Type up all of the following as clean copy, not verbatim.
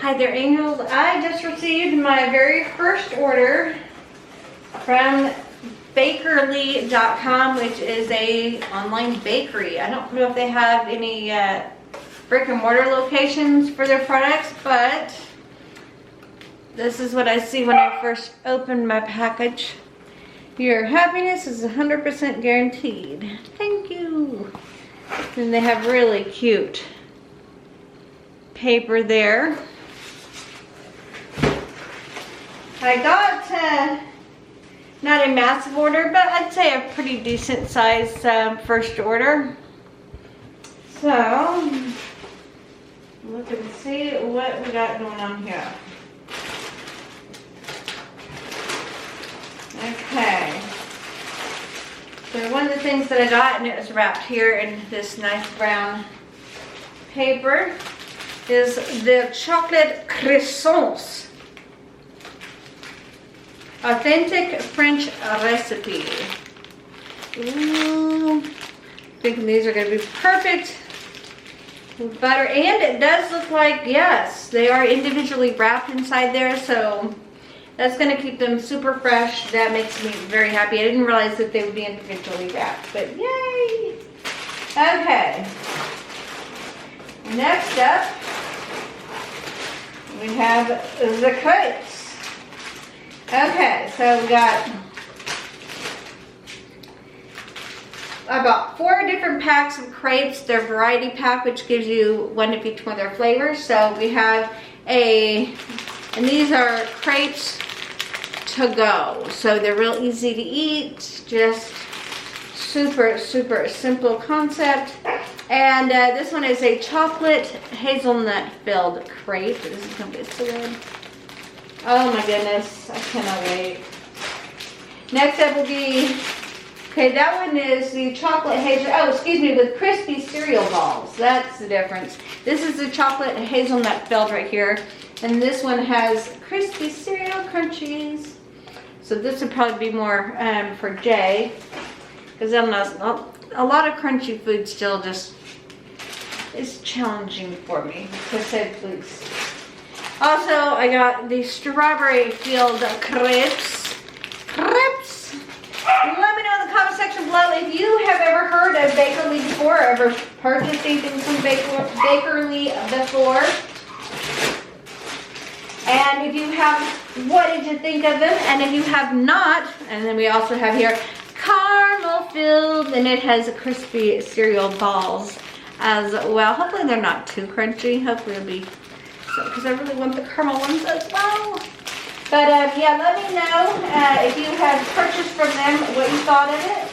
Hi there, angels. I just received my very first order from bakerly.com, which is a online bakery. I don't know if they have any brick and mortar locations for their products, but this is what I see when I first opened my package. Your happiness is 100% guaranteed. Thank you. And they have really cute paper there. I got not a massive order, but I'd say a pretty decent size first order. So, look and see what we got going on here. Okay. So one of the things that I got, and it was wrapped here in this nice brown paper, is the chocolate croissants. Authentic French recipe. Ooh, thinking these are going to be perfect with butter, and it does look like, yes, they are individually wrapped inside there, so that's going to keep them super fresh. That makes me very happy. I didn't realize that they would be individually wrapped, but yay! Okay. Next up, we have the crepes. Okay, so we got about 4 different packs of crepes. They're variety pack, which gives you one of each one of their flavors. So we have and these are crepes to go. So they're real easy to eat, just super, super simple concept. And this one is a chocolate hazelnut filled crepe. This is gonna be so good. Oh my goodness, I cannot wait. Next up will be, okay, that one is the chocolate with crispy cereal balls. That's the difference. This is the chocolate hazelnut filled right here. And this one has crispy cereal crunchies. So this would probably be more for Jay. Because a lot of crunchy food still just is challenging for me, to say the least. Also, I got the strawberry filled crepes. Let me know in the comment section below if you have ever heard of Bakerly before, or ever purchased anything from Bakerly before. And if you have, what did you think of them? And if you have not, and then we also have here caramel filled, and it has crispy cereal balls as well. Hopefully they're not too crunchy. Hopefully it'll be, because I really want the caramel ones as well. But yeah, let me know if you have purchased from them, what you thought of it,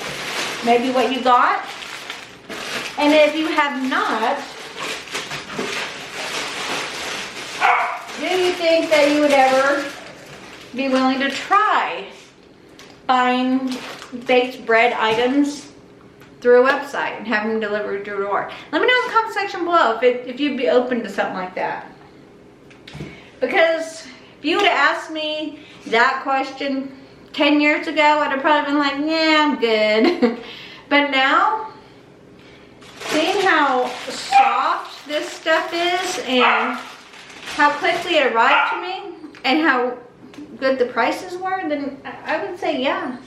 maybe what you got. And if you have not, do you think that you would ever be willing to try buying baked bread items through a website and having them delivered to your door? Let me know in the comment section below if you'd be open to something like that. Because if you would have asked me that question 10 years ago, I'd have probably been like, yeah, I'm good. But now, seeing how soft this stuff is and how quickly it arrived to me and how good the prices were, then I would say, yeah,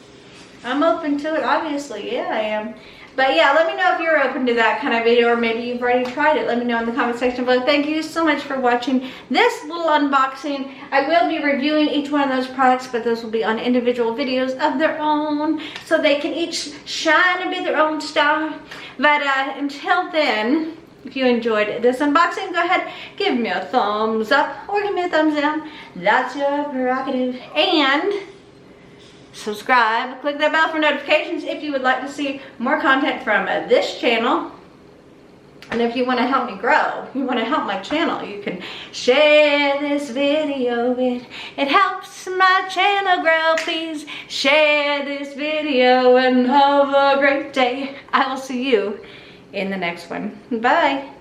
I'm open to it. Obviously, yeah, I am. But yeah, let me know if you're open to that kind of video, or maybe you've already tried it. Let me know in the comment section below. Thank you so much for watching this little unboxing. I will be reviewing each one of those products, but those will be on individual videos of their own, so they can each shine and be their own star. But until then, if you enjoyed this unboxing, go ahead, give me a thumbs up or give me a thumbs down. That's your prerogative. And subscribe, click that bell for notifications if you would like to see more content from this channel. And if you want to help me grow, you want to help my channel, you can share this video. It helps my channel grow. Please share this video and have a great day. I will see you in the next one. Bye.